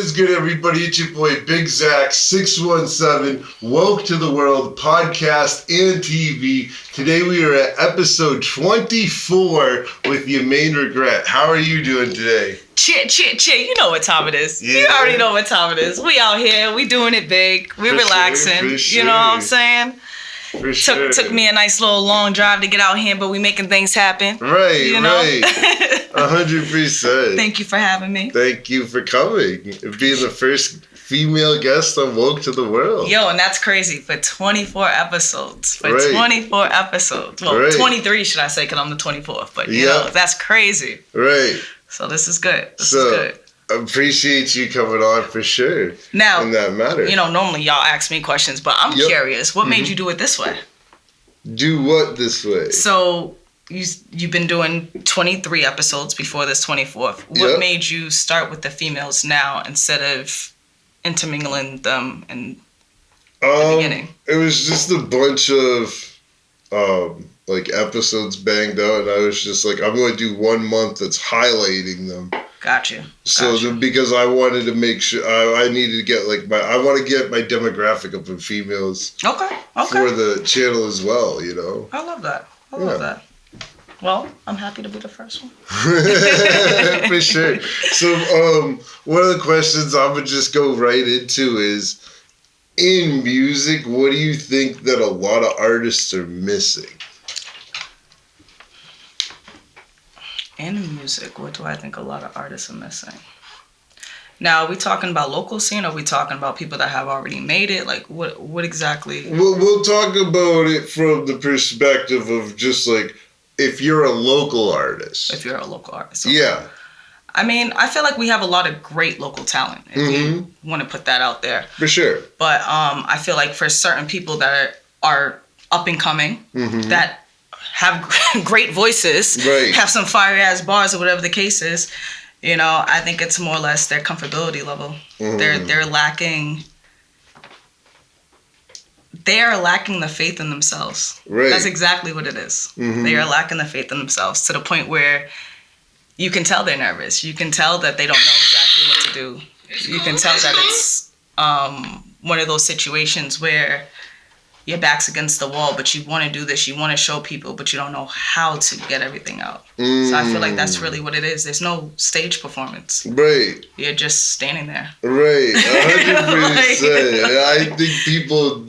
is good, everybody? It's your boy Big Zach 617, Woke to the World podcast and TV. Today we are at episode 24 with YaMainRegret. How are you doing today? Chit. You know what time it is. Yeah. You already know what time it is. We out here. We doing it big. We relaxing. For sure. You know what I'm saying? For sure. Took me a nice little long drive to get out here, but we making things happen. Right, you know? right. 100%. Thank you for having me. Thank you for coming and being the first female guest on Woke to the World. Yo, and that's crazy. For 24 episodes. Right. 24 episodes. Well, Right. 23 should I say, because I'm the 24th. But, you know, that's crazy. Right. So this is good. This is good. Appreciate you coming on for sure. Now, in that matter. You know, normally y'all ask me questions, but I'm curious. What made you do it this way? Do what this way? So you've been doing 23 episodes before this 24th. What made you start with the females now instead of intermingling them in the beginning? It was just a bunch of like episodes banged out, and I was just like, I'm going to do 1 month that's highlighting them. Gotcha. So because I wanted to make sure I needed to get I want to get my demographic up in females. Okay. For the channel as well, you know. I love that. I love that. Well, I'm happy to be the first one. For sure. So one of the questions I would just go right into is, in music, what do you think that a lot of artists are missing? In music, what do I think a lot of artists are missing? Now, are we talking about local scene, or are we talking about people that have already made it? Like, what exactly? We'll talk about it from the perspective of just like, if you're a local artist. If you're a local artist. Okay. Yeah. I mean, I feel like we have a lot of great local talent, if you want to put that out there. For sure. But I feel like for certain people that are up and coming, that have great voices, have some fire-ass bars or whatever the case is, you know, I think it's more or less their comfortability level. They're lacking the faith in themselves. Right. That's exactly what it is. They are lacking the faith in themselves to the point where you can tell they're nervous. You can tell that they don't know exactly what to do. You can tell that it's one of those situations where your back's against the wall, but you want to do this, you want to show people, but you don't know how to get everything out. So I feel like that's really what it is. There's no stage performance. Right. You're just standing there. Right. 100%. I think people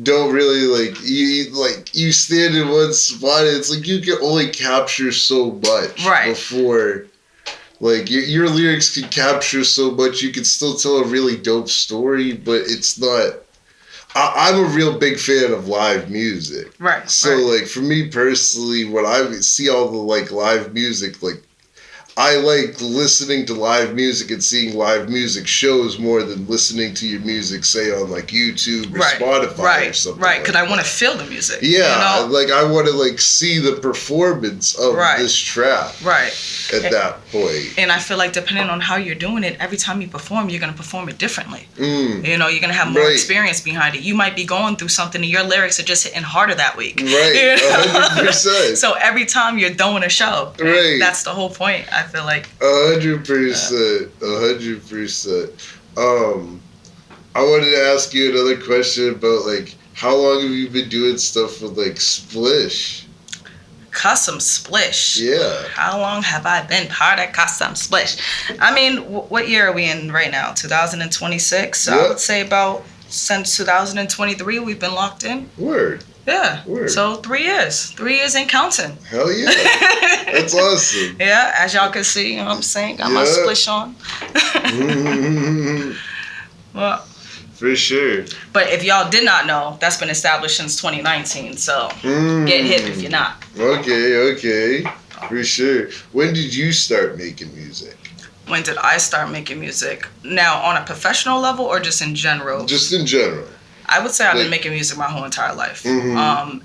don't really you stand in one spot, and it's like you can only capture so much before your lyrics can capture so much. You can still tell a really dope story, but it's not. I'm a real big fan of live music. Right. So for me personally, when I see all the live music, I like listening to live music and seeing live music shows more than listening to your music, say, on YouTube or Spotify or something. Right, because I want to feel the music. Yeah, you know? I want to see the performance of this track. Right. At that point. And I feel like depending on how you're doing it, every time you perform, you're going to perform it differently. You know, you're going to have more experience behind it. You might be going through something and your lyrics are just hitting harder that week. Right, you know? 100%. So every time you're throwing a show, that's the whole point. I feel like 100%. 100%. I wanted to ask you another question about how long have you been doing stuff with Splish? Custom Splish. Yeah. How long have I been part of Custom Splish? I mean, what year are we in right now? 2026. So I would say about since 2023 we've been locked in. Word. Yeah. Word. So 3 years. 3 years ain't counting. Hell yeah. That's awesome. Yeah, as y'all can see, you know what I'm saying? Got my Splish on. Well, for sure. But if y'all did not know, that's been established since 2019. So get hip if you're not. Okay. For sure. When did you start making music? When did I start making music? Now, on a professional level or just in general? Just in general. I would say I've been making music my whole entire life.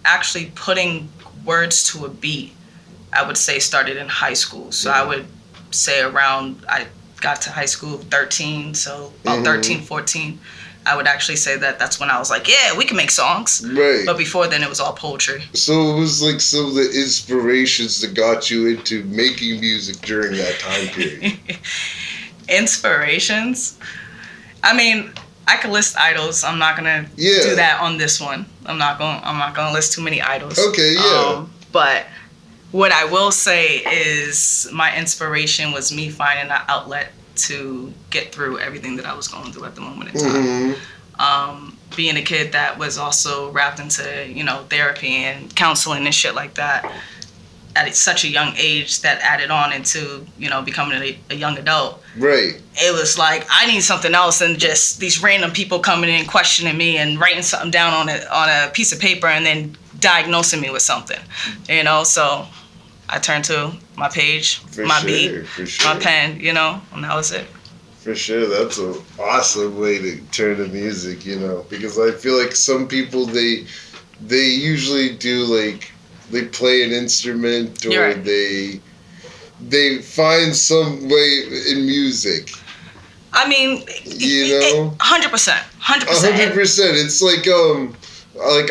Actually putting words to a beat, I would say started in high school. So I would say I got to high school 13, so about 13, 14. I would actually say that's when I was like, yeah, we can make songs. Right. But before then, it was all poetry. So it was some of the inspirations that got you into making music during that time period. Inspirations. I mean, I could list idols. I'm not gonna do that on this one. I'm not gonna list too many idols. Okay, yeah. But what I will say is my inspiration was me finding an outlet to get through everything that I was going through at the moment in time. Being a kid that was also wrapped into, therapy and counseling and shit like that at such a young age, that added on into, becoming a young adult. Right. It was like, I need something else than just these random people coming in, questioning me and writing something down on a piece of paper and then diagnosing me with something, so I turned to my page, beat, my pen, and that was it. For sure, that's an awesome way to turn to music, because I feel like some people, they usually do, like, they play an instrument, or they find some way in music. I mean, 100%. 100%. 100%. It's like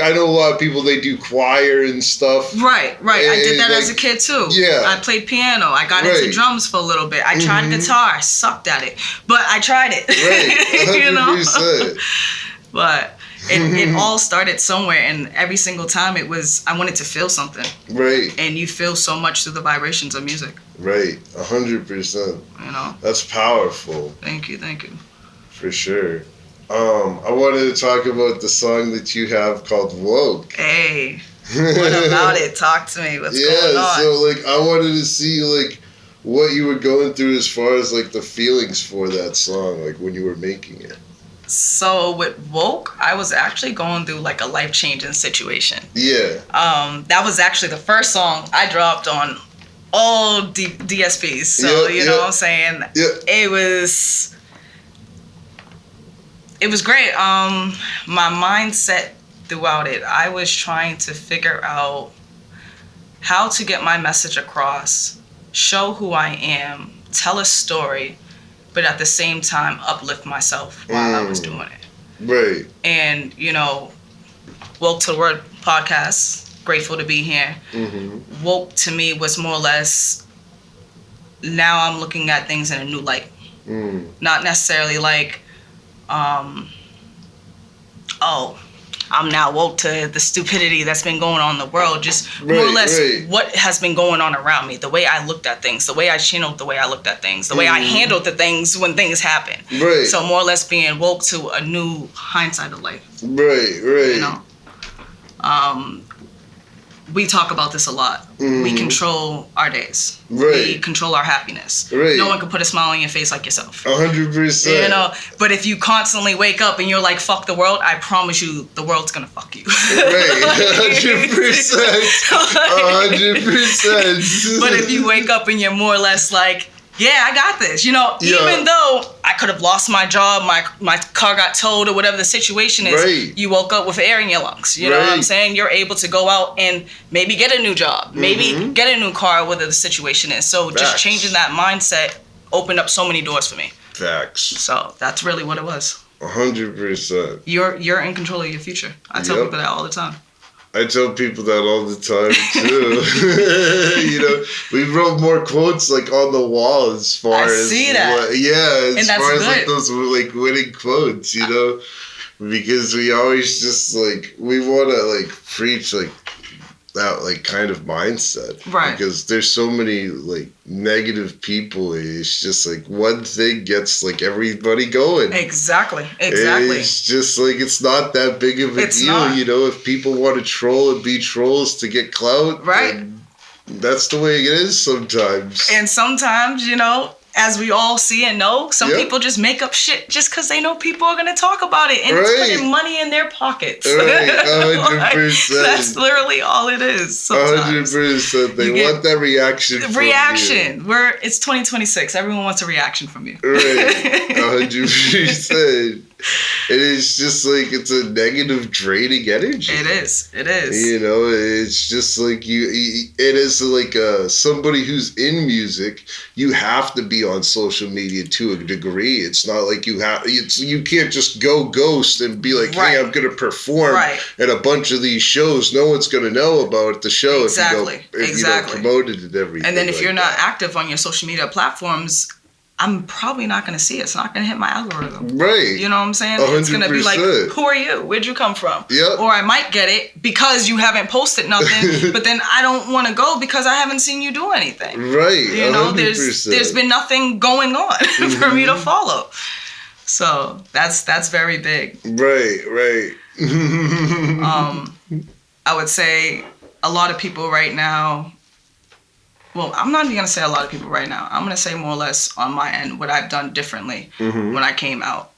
I know a lot of people, they do choir and stuff. Right. I did that as a kid too. Yeah. I played piano. I got into drums for a little bit. I tried guitar. I sucked at it, but I tried it. Right. 100%. But it all started somewhere, and every single time I wanted to feel something. Right. And you feel so much through the vibrations of music. Right. 100%. That's powerful. Thank you. For sure. I wanted to talk about the song that you have called Woke. Hey, what about it? Talk to me. What's going on? So, I wanted to see, what you were going through as far as, the feelings for that song, when you were making it. So, with Woke, I was actually going through, a life-changing situation. Yeah. That was actually the first song I dropped on all DSPs. So, you know what I'm saying? Yeah. It was great. My mindset throughout it, I was trying to figure out how to get my message across, show who I am, tell a story, but at the same time uplift myself while I was doing it. Right. And, Woke to the Word podcast, grateful to be here. Woke to me was more or less, now I'm looking at things in a new light. Not necessarily I'm now woke to the stupidity that's been going on in the world. Just more or less what has been going on around me. The way I looked at things. The way I channeled the way I looked at things. The way I handled the things when things happen. Right. So more or less being woke to a new hindsight of life. Right. We talk about this a lot. We control our days. Right. We control our happiness. Right. No one can put a smile on your face like yourself. 100%. But if you constantly wake up and you're like, fuck the world, I promise you the world's gonna fuck you. Right. 100%. 100%. But if you wake up and you're more or less like, yeah, I got this. Even though I could have lost my job, my car got towed, or whatever the situation is, you woke up with air in your lungs. You know what I'm saying? You're able to go out and maybe get a new job, maybe get a new car, whatever the situation is. So just changing that mindset opened up so many doors for me. Facts. So that's really what it was. 100%. You're in control of your future. I tell people that all the time. I tell people that all the time too. We wrote more quotes on the wall as far as see that. As far as those winning quotes, because we always just we want to preach that kind of mindset, right? Because there's so many negative people. It's just one thing gets everybody going. Exactly. It's just it's not that big of a deal. If people want to troll and be trolls to get clout, right? That's the way it is sometimes. And sometimes, as we all see and know, some people just make up shit just because they know people are going to talk about it. And it's putting money in their pockets. Right, 100%. That's literally all it is sometimes. 100%. They want that reaction from you. It's 2026. Everyone wants a reaction from you. Right, 100%. And it's just it's a negative, draining energy. It is. It's just it is somebody who's in music, you have to be on social media to a degree. It's not you can't just go ghost and be hey, I'm going to perform at a bunch of these shows. No one's going to know about the show if you don't promote it and everything. And then if you're not active on your social media platforms, I'm probably not going to see it. It's not going to hit my algorithm. Right. You know what I'm saying? 100%. It's going to be like, who are you? Where'd you come from? Yep. Or I might get it because you haven't posted nothing, but then I don't want to go because I haven't seen you do anything. Right. You know, there's been nothing going on for me to follow. So that's very big. Right. I would say a lot of people right now. Well, I'm not even going to say a lot of people right now. I'm going to say more or less on my end what I've done differently when I came out,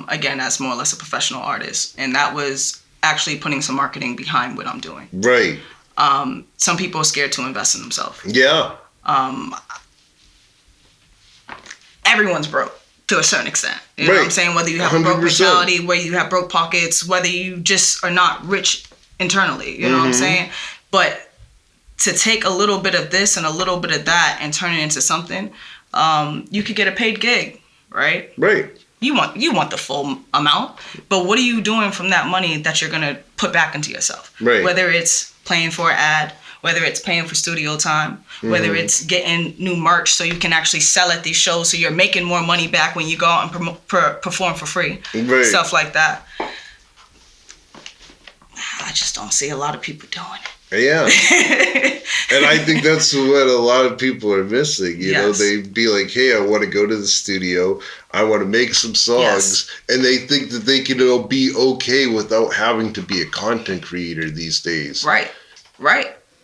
again, as more or less a professional artist. And that was actually putting some marketing behind what I'm doing. Right. Some people are scared to invest in themselves. Yeah. Everyone's broke to a certain extent. You know what I'm saying? Whether you have 100%. A broke mentality, whether you have broke pockets, whether you just are not rich internally. You know what I'm saying? But to take a little bit of this and a little bit of that and turn it into something, you could get a paid gig, right? Right. You want the full amount, but what are you doing from that money that you're gonna put back into yourself? Right. Whether it's paying for an ad, whether it's paying for studio time, whether it's getting new merch so you can actually sell at these shows so you're making more money back when you go out and perform for free, stuff like that. I just don't see a lot of people doing it. Yeah. And I think that's what a lot of people are missing. You know, they'd be like, hey, I want to go to the studio. I want to make some songs. Yes. And they think that they can be okay without having to be a content creator these days. Right.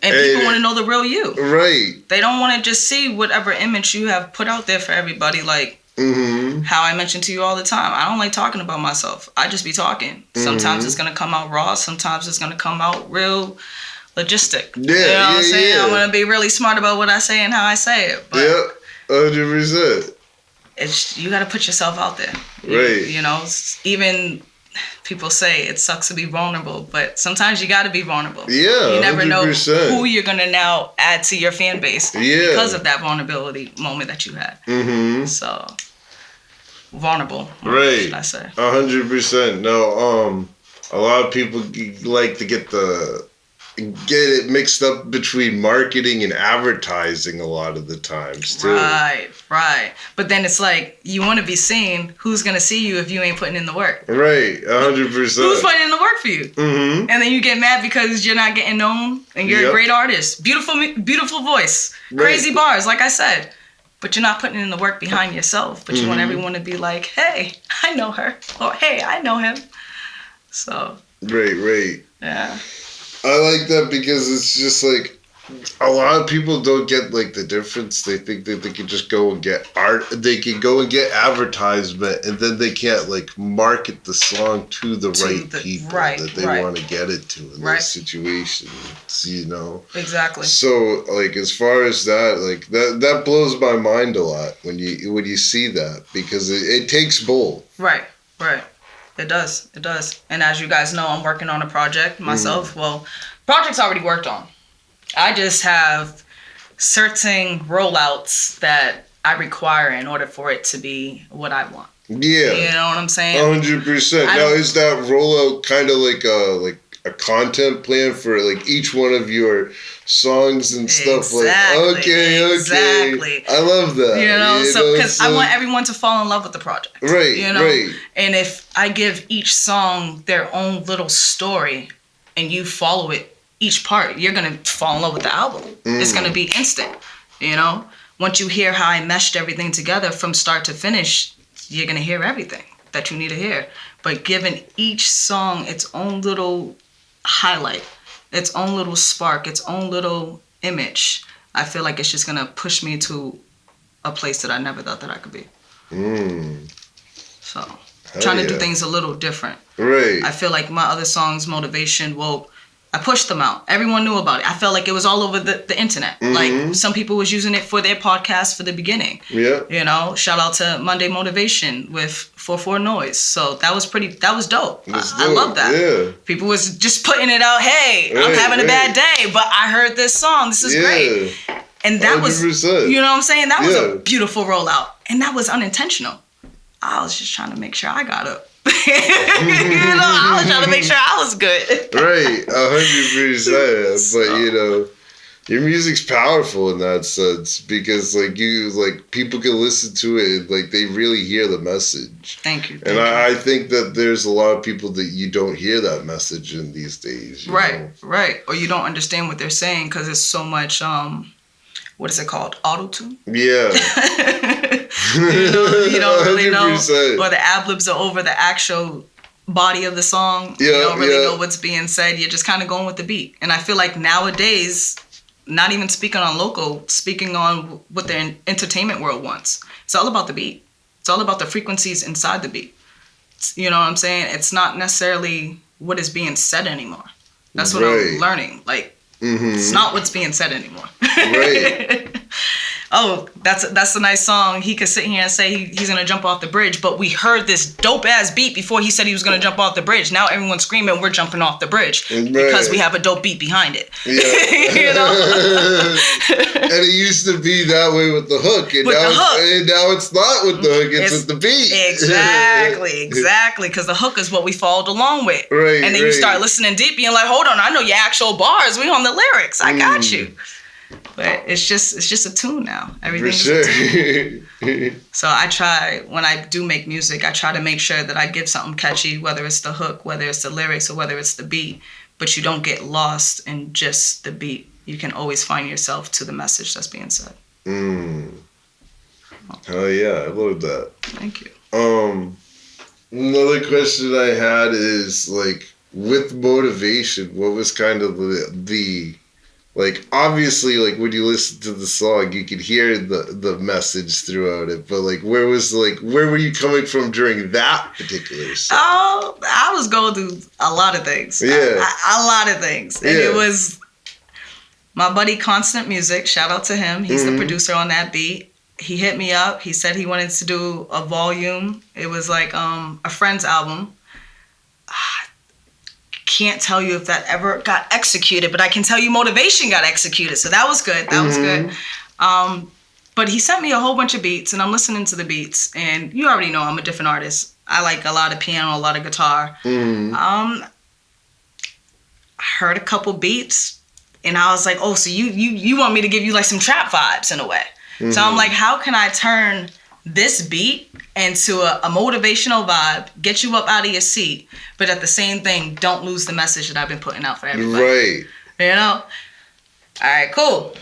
And people want to know the real you. Right. They don't want to just see whatever image you have put out there for everybody. Like, how I mention to you all the time, I don't like talking about myself. I just be talking. Sometimes it's going to come out raw. Sometimes it's going to come out real logistic. Yeah, you know what I'm saying? I'm going to be really smart about what I say and how I say it. But 100%. You got to put yourself out there. Right. You know, even people say it sucks to be vulnerable, but sometimes you got to be vulnerable. Yeah, you never 100%. know who you're going to now add to your fan base because of that vulnerability moment that you had. So, vulnerable. Right. Should I say? 100%. No, a lot of people like to get it mixed up between marketing and advertising a lot of the times too. Right. But then it's like, you want to be seen. Who's going to see you if you ain't putting in the work? Right, 100%. Who's putting in the work for you? And then you get mad because you're not getting known and you're a great artist. Beautiful voice. Crazy bars, like I said. But you're not putting in the work behind yourself. But you want everyone to be like, hey, I know her. Or, hey, I know him. So. Right. Yeah. I like that because it's just like a lot of people don't get like the difference. They think that they can just go and get art. They can go and get advertisement, and then they can't like market the song to the right people that they want to get it to in those situations. You know. Exactly. So like as far as that, like that blows my mind a lot when you see that because it takes both. Right. It does. And as you guys know, I'm working on a project myself. Well, project's already worked on. I just have certain rollouts that I require in order for it to be what I want. Yeah. You know what I'm saying? 100%. Now, is that rollout kind of like a content plan for like each one of your songs and stuff? Exactly. I love that. You know, because I want everyone to fall in love with the project. Right. You know? Right. And if I give each song their own little story and you follow it, each part, you're going to fall in love with the album. It's going to be instant, you know? Once you hear how I meshed everything together from start to finish, you're going to hear everything that you need to hear. But giving each song its own little highlight, its own little spark, its own little image, I feel like it's just going to push me to a place that I never thought that I could be. So, trying to do things a little different. Right. I feel like my other songs, Motivation, Woke, I pushed them out. Everyone knew about it. I felt like it was all over the internet. Like some people was using it for their podcast for the beginning. Yeah. You know, shout out to Monday Motivation with 44 Noise. So that was dope. I love that. Yeah. People was just putting it out. Hey, I'm having a bad day, but I heard this song. This is great. And that 100%. Was, you know what I'm saying? That was a beautiful rollout. And that was unintentional. I was just trying to make sure I got up. You know, I was trying to make sure I was good. Right, 100%. But you know, Your music's powerful in that sense because people can listen to it and they really hear the message. Thank you. And I think that there's a lot of people that you don't hear that message in these days. Right. Or you don't understand what they're saying because it's so much, what is it called? Auto-tune? Yeah. You don't really know. 100%. Or the ad-libs are over the actual body of the song. You don't really know what's being said. You're just kind of going with the beat. And I feel like nowadays, not even speaking on local, speaking on what the entertainment world wants. It's all about the beat. It's all about the frequencies inside the beat. You know what I'm saying? It's not necessarily what is being said anymore. That's what I'm learning. It's not what's being said anymore. Right. Oh, that's a nice song. He could sit here and say he's going to jump off the bridge, but we heard this dope-ass beat before he said he was going to jump off the bridge. Now everyone's screaming, we're jumping off the bridge because we have a dope beat behind it. Yeah. You know? And it used to be that way with the hook. And now it's not with the hook, it's with the beat. Exactly. Because the hook is what we followed along with. Right, and then you start listening deep, and you're like, hold on, I know your actual bars. We on the lyrics. I got you. But it's just a tune now. Everything is a tune. So I try, when I do make music, I try to make sure that I give something catchy, whether it's the hook, whether it's the lyrics, or whether it's the beat. But you don't get lost in just the beat. You can always find yourself to the message that's being said. Hell yeah, I love that. Thank you. Another question I had is, with motivation, what was kind of the obviously, when you listen to the song, you could hear the message throughout it. But where were you coming from during that particular song? Oh, I was going through a lot of things. Yeah, a lot of things, and it was my buddy Constant Music. Shout out to him. He's the producer on that beat. He hit me up. He said he wanted to do a volume. It was a friend's album. Can't tell you if that ever got executed, but I can tell you Motivation got executed, so that was good. Was good. But he sent me a whole bunch of beats, and I'm listening to the beats, and you already know I'm a different artist. I like a lot of piano, a lot of guitar. I heard a couple beats, and I was like, oh, so you want me to give you some trap vibes in a way. So I'm like, how can I turn this beat into a motivational vibe, get you up out of your seat, but at the same thing, don't lose the message that I've been putting out for everybody. Right. You know? All right, cool.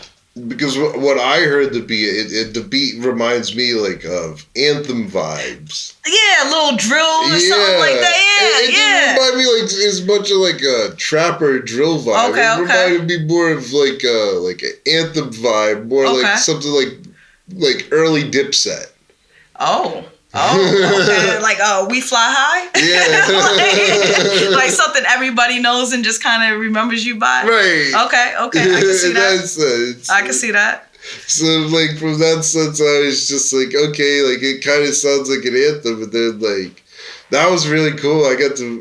Because what I heard the beat reminds me of anthem vibes. Yeah, a little drill or something like that. It didn't remind me as much of a trapper drill vibe. Okay, it reminded me more of an anthem vibe, more something like early Dipset. Oh, okay. We Fly High? Yeah. like something everybody knows and just kind of remembers you by? Right. Okay. I can see that. Sense. I can see that. So, from that sense, I was just okay, it kind of sounds like an anthem, but then, that was really cool.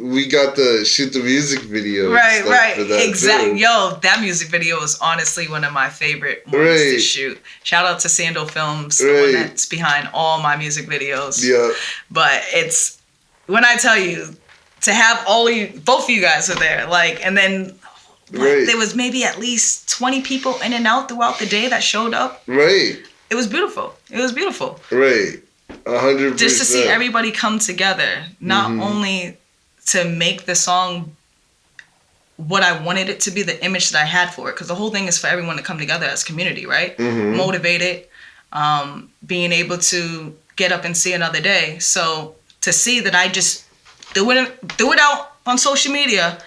We got to shoot the music video. Right. For that Exactly. too. Yo, that music video was honestly one of my favorite ones to shoot. Shout out to Sandal Films, the one that's behind all my music videos. Yeah. But it's, when I tell you, to have both of you guys were there, and then there was maybe at least 20 people in and out throughout the day that showed up. Right. It was beautiful. Right. 100%. Just to see everybody come together, not only to make the song what I wanted it to be, the image that I had for it, because the whole thing is for everyone to come together as community, right? Motivated, being able to get up and see another day. So to see that I just threw it out on social media,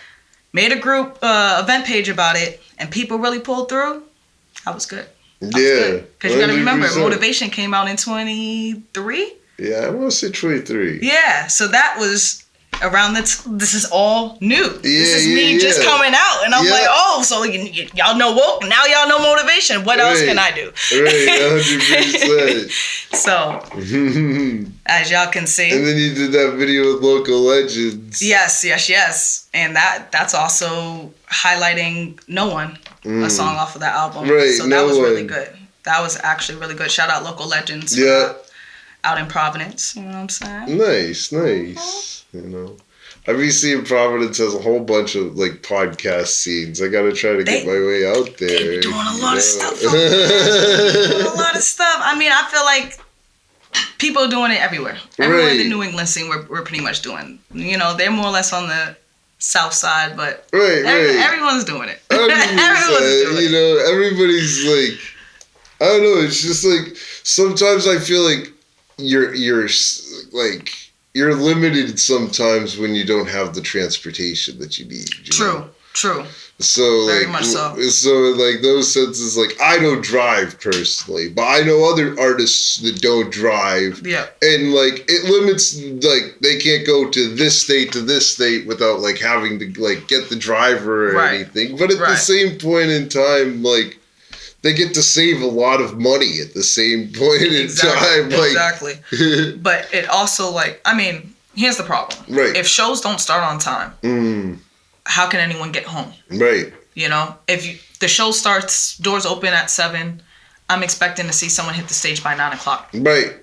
made a group event page about it, and people really pulled through, that was good. Yeah. Because you got to remember, Motivation came out in 23? Yeah, I want to say 23. Yeah, so that was around this is all new. This is me just coming out. And I'm like, oh, so y'all know woke, now y'all know Motivation. What else can I do? Right, 100%. So, as y'all can see. And then you did that video with Local Legends. Yes. And that's also highlighting No One, a song off of that album. Right, so that was really good. That was actually really good. Shout out Local Legends. Yeah. Out in Providence. You know what I'm saying? Nice. You know. I've been seeing Providence has a whole bunch of like podcast scenes. I gotta try to get my way out there. They're doing a lot of stuff. They're doing a lot of stuff. I mean, I feel like people are doing it everywhere. Everywhere in the New England scene, we're pretty much doing. You know, they're more or less on the south side, but everyone's doing it. Everyone's doing it. You know, everybody's like, I don't know. It's just like sometimes I feel like you're like. You're limited sometimes when you don't have the transportation that you need. True. So very much so. So in like those senses, like I don't drive personally, but I know other artists that don't drive. Yeah. And like it limits, like they can't go to this state without like having to like get the driver or anything. But at the same point in time, like they get to save a lot of money at the same point in time. Like, exactly. But it also, like, I mean, here's the problem. Right. If shows don't start on time, how can anyone get home? Right. You know, if the show starts, doors open at 7, I'm expecting to see someone hit the stage by 9 o'clock. Right.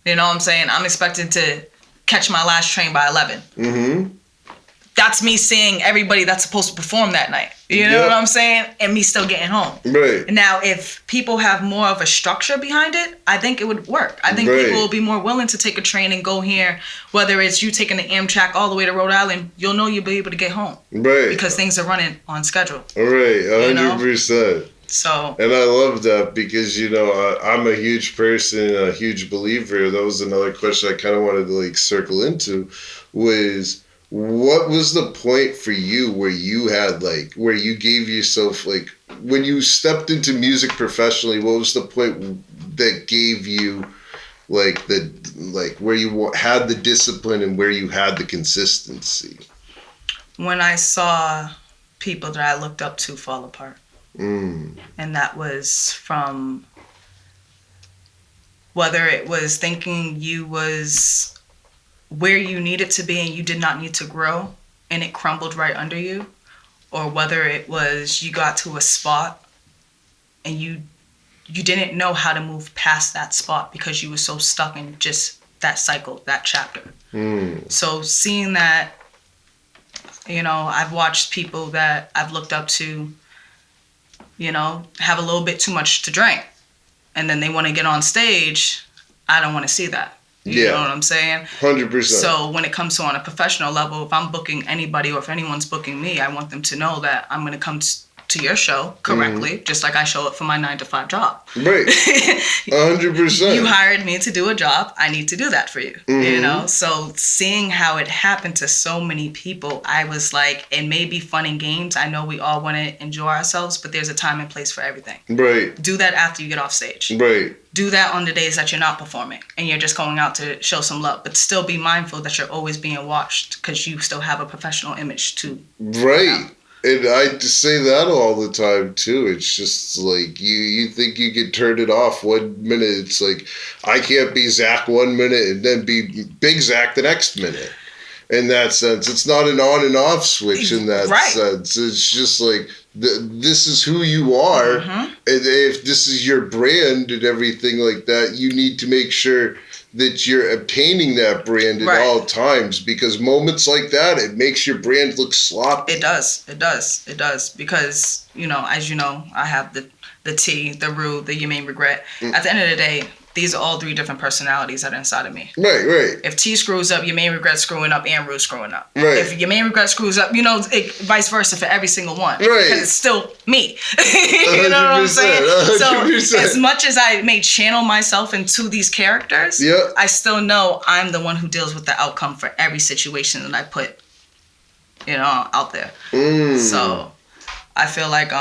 You know what I'm saying? I'm expecting to catch my last train by 11. Mm-hmm. That's me seeing everybody that's supposed to perform that night. You know what I'm saying? And me still getting home. Right. Now, if people have more of a structure behind it, I think it would work. I think people will be more willing to take a train and go here. Whether it's you taking the Amtrak all the way to Rhode Island, you'll know you'll be able to get home. Right. Because things are running on schedule. Right, 100%. So. And I love that because, you know, I'm a huge person, a huge believer. That was another question I kind of wanted to, like, circle into was... What was the point for you where you had like where you gave yourself like when you stepped into music professionally? What was the point that gave you like the like where you had the discipline and where you had the consistency? When I saw people that I looked up to fall apart, and that was from whether it was thinking you was where you needed to be and you did not need to grow and it crumbled right under you, or whether it was you got to a spot and you didn't know how to move past that spot because you were so stuck in just that cycle, that chapter. So seeing that, you know, I've watched people that I've looked up to, you know, have a little bit too much to drink and then they want to get on stage. I don't want to see that. You know what I'm saying? 100%. So when it comes to on a professional level, if I'm booking anybody or if anyone's booking me, I want them to know that I'm going to come to your show correctly, just like I show up for my 9-to-5 job. Right. 100%. You hired me to do a job. I need to do that for you. You know? So seeing how it happened to so many people, I was like, it may be fun and games. I know we all want to enjoy ourselves, but there's a time and place for everything. Right. Do that after you get off stage. Right. Do that on the days that you're not performing and you're just going out to show some love, but still be mindful that you're always being watched because you still have a professional image too. Right. And I just say that all the time too. It's just like you think you can turn it off 1 minute. It's like I can't be Zach 1 minute and then be Big Zach the next minute. In that sense, it's not an on and off switch. In that sense, it's just like this is who you are, and if this is your brand and everything like that, you need to make sure that you're obtaining that brand at all times, because moments like that, it makes your brand look sloppy. It does. Because, you know, as you know, I have the T, the Rue, the YaMainRegret. At the end of the day, these are all 3 different personalities that are inside of me. Right. If T screws up, YaMainRegret screwing up, and Rue screwing up. Right. If YaMainRegret screws up, you know, vice versa for every single one. Right. Because it's still me. You know what I'm saying? 100%. So as much as I may channel myself into these characters, I still know I'm the one who deals with the outcome for every situation that I put, you know, out there. So I feel like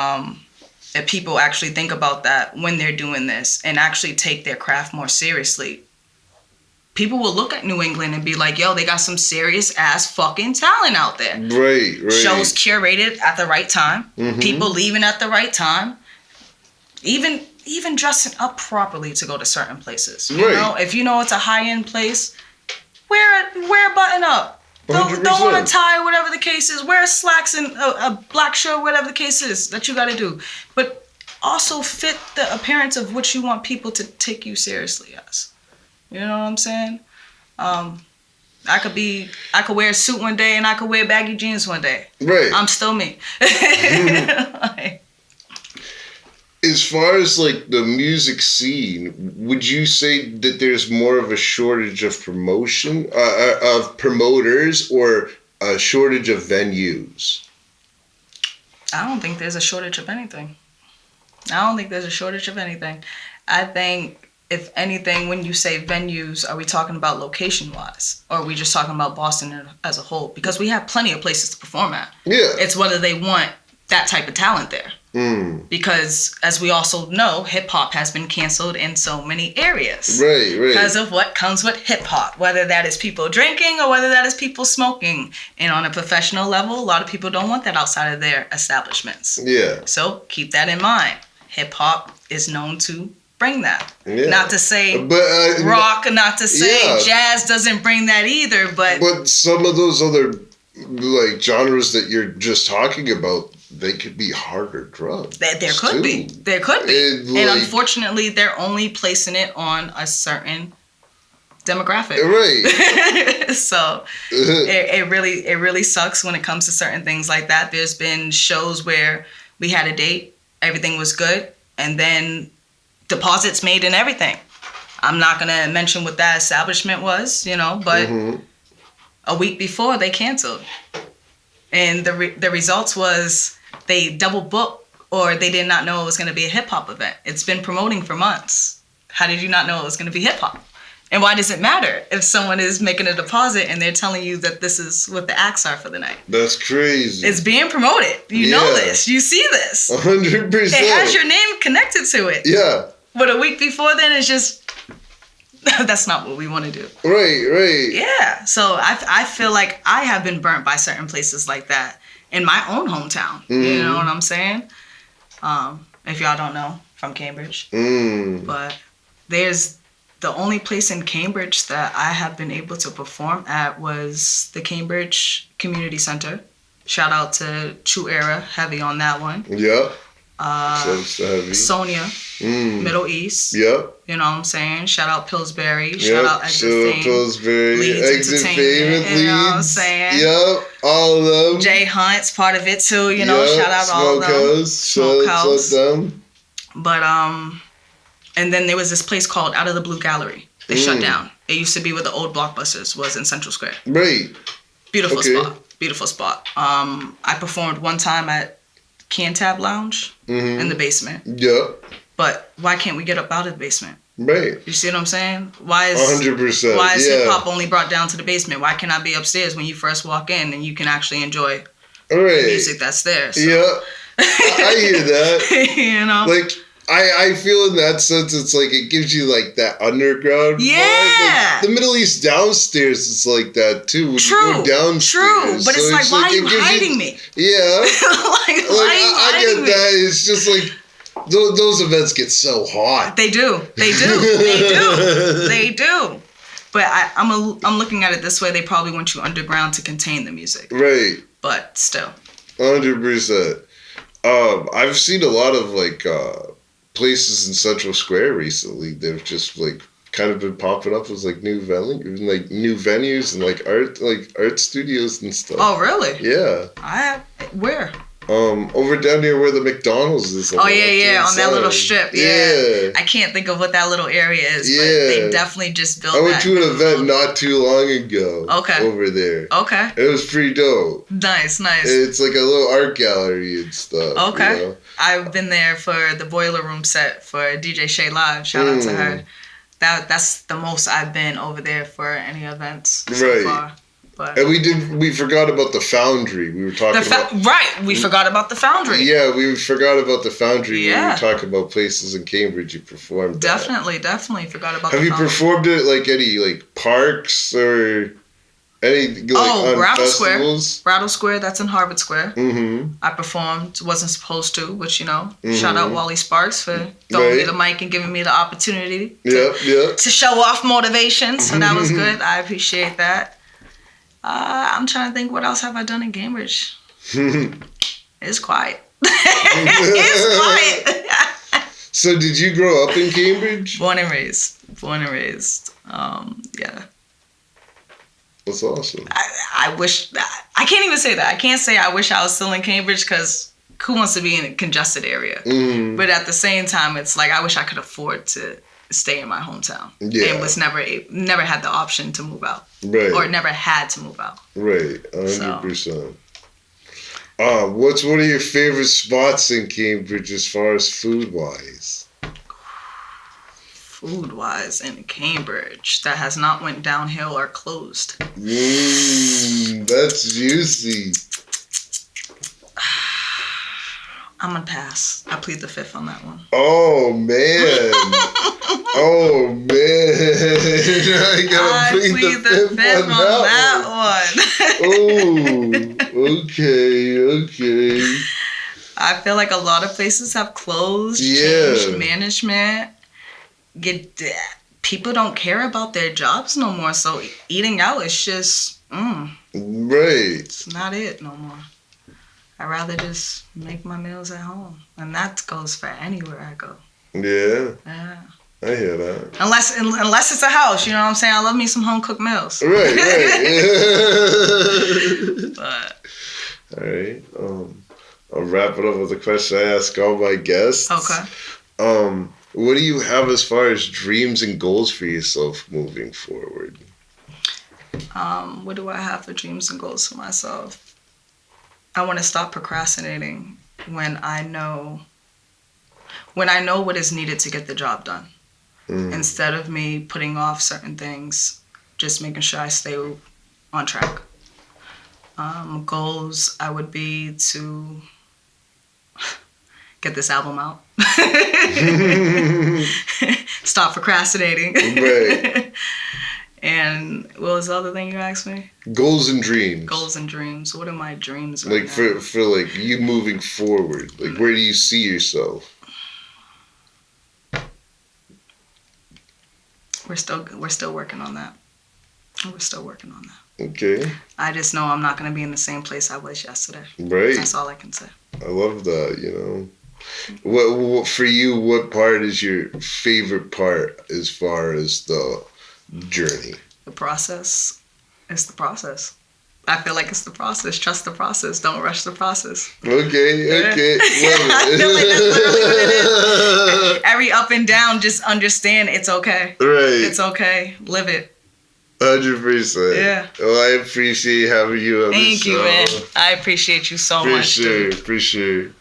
if people actually think about that when they're doing this and actually take their craft more seriously, people will look at New England and be like, yo, they got some serious ass fucking talent out there. Right. Shows curated at the right time. People leaving at the right time. Even dressing up properly to go to certain places. You know, if you know it's a high-end place, wear a button up. Don't want a tie, whatever the case is. Wear slacks and a black shirt, whatever the case is that you got to do. But also fit the appearance of what you want people to take you seriously as. You know what I'm saying? I could wear a suit one day and I could wear baggy jeans one day. Right. I'm still me. As far as like the music scene, would you say that there's more of a shortage of of promoters, or a shortage of venues? I don't think there's a shortage of anything. I think, if anything, when you say venues, are we talking about location-wise? Or are we just talking about Boston as a whole? Because we have plenty of places to perform at. Yeah. It's whether they want that type of talent there. Because, as we also know, hip-hop has been canceled in so many areas. Right. Because of what comes with hip-hop. Whether that is people drinking or whether that is people smoking. And on a professional level, a lot of people don't want that outside of their establishments. Yeah. So, keep that in mind. Hip-hop is known to bring that. Yeah. Not to say rock, not to say jazz doesn't bring that either, but some of those other like genres that you're just talking about, they could be harder drugs. There could be. And unfortunately, they're only placing it on a certain demographic. Right. So it really sucks when it comes to certain things like that. There's been shows where we had a date, everything was good, and then deposits made and everything. I'm not going to mention what that establishment was, but a week before they canceled. And the results was they double booked, or they did not know it was going to be a hip hop event. It's been promoting for months. How did you not know it was going to be hip hop? And why does it matter if someone is making a deposit and they're telling you that this is what the acts are for the night? That's crazy. It's being promoted. You know this. You see this. 100%. It has your name connected to it. Yeah. But a week before then, it's just, that's not what we want to do. Right. Yeah. So I feel like I have been burnt by certain places like that in my own hometown. You know what I'm saying? If y'all don't know, from Cambridge. But there's the only place in Cambridge that I have been able to perform at was the Cambridge Community Center. Shout out to True Era, heavy on that one. Yeah. Sonia, Middle East. Yep. You know what I'm saying? Shout out Pillsbury. Shout out Exit Fame. Pillsbury. Leeds Exit Fame. You know what I'm saying? Yep. All of them. Jay Hunt's part of it too. You know, shout out all of them. Smokehouse. Them. But and then there was this place called Out of the Blue Gallery. They shut down. It used to be where the old Blockbusters was in Central Square. Right. Beautiful spot. I performed one time at Cantab Lounge in the basement. Yeah. But why can't we get up out of the basement? Right. You see what I'm saying? Why is 100%? Why is hip hop only brought down to the basement? Why can't I be upstairs when you first walk in and you can actually enjoy the music that's there? So. Yeah. I hear that. You know? Like, I feel in that sense, it's like it gives you like that underground vibe. Like, the Middle East downstairs is like that too. When you go downstairs. True. But it's like, why are you hiding me? Yeah. Why are you hiding me? I get that. It's just like those events get so hot. They do. But I'm looking at it this way. They probably want you underground to contain the music. Right. But still. 100%. I've seen a lot of like places in Central Square recently. They've just like kind of been popping up as like new venues and like art studios and stuff. Oh really? Yeah. Where? Over down near where the McDonald's is. On that little strip. Yeah. I can't think of what that little area is, but they definitely just built. I went to an event not too long ago. Okay. Over there. Okay. It was pretty dope. Nice. It's like a little art gallery and stuff. Okay. You know? I've been there for the Boiler Room set for DJ Shay Live. Shout out to her. That's the most I've been over there for any events so far. But and we forgot about the Foundry. We were talking about we forgot about the Foundry. Yeah, we forgot about the Foundry when we were talking about places in Cambridge you performed. Definitely forgot about. Have you performed at like any like parks or any like on Rattle festivals? Square. Rattle Square, that's in Harvard Square. I performed, wasn't supposed to, which shout out Wally Sparks for throwing me the mic and giving me the opportunity to show off motivation. So that was good. I appreciate that. I'm trying to think, what else have I done in Cambridge? It's quiet. It's quiet. So did you grow up in Cambridge? Born and raised. Yeah. That's awesome. I wish that. I can't even say that. I can't say I wish I was still in Cambridge because who wants to be in a congested area? Mm. But at the same time, it's like I wish I could afford to stay in my hometown. Yeah. And was never had the option to move out. Right. Or never had to move out. Right. 100%. What's one of your favorite spots in Cambridge as far as food-wise? Food-wise in Cambridge that has not went downhill or closed. That's juicy. I'm gonna pass. I plead the fifth on that one. Oh man. Oh man. I plead the fifth on that one. Oh, okay. I feel like a lot of places have closed, changed management. People don't care about their jobs no more, so eating out is just right. It's not it no more. I'd rather just make my meals at home, and that goes for anywhere I go. Yeah. Yeah. I hear that. Unless it's a house, you know what I'm saying? I love me some home cooked meals. Right. But. All right. I'll wrap it up with a question I ask all my guests. Okay. What do you have as far as dreams and goals for yourself moving forward? What do I have for dreams and goals for myself? I want to stop procrastinating when I know what is needed to get the job done. Instead of me putting off certain things, just making sure I stay on track. Goals, I would be to get this album out. Stop procrastinating. Right. And what was the other thing you asked me? Goals and dreams. Goals and dreams. What are my dreams right now? For like you moving forward? Like where do you see yourself? We're still working on that. We're still working on that. Okay. I just know I'm not going to be in the same place I was yesterday. Right. That's all I can say. I love that, What for you, what part is your favorite part as far as the journey? The process. It's the process. I feel like it's the process. Trust the process. Don't rush the process. Okay. Love it. I feel like that's literally what it is. Every up and down, just understand it's okay. Right. It's okay. Live it. 100%. Yeah. Well, I appreciate having you on the show. Thank you, man. I appreciate you so much. Appreciate.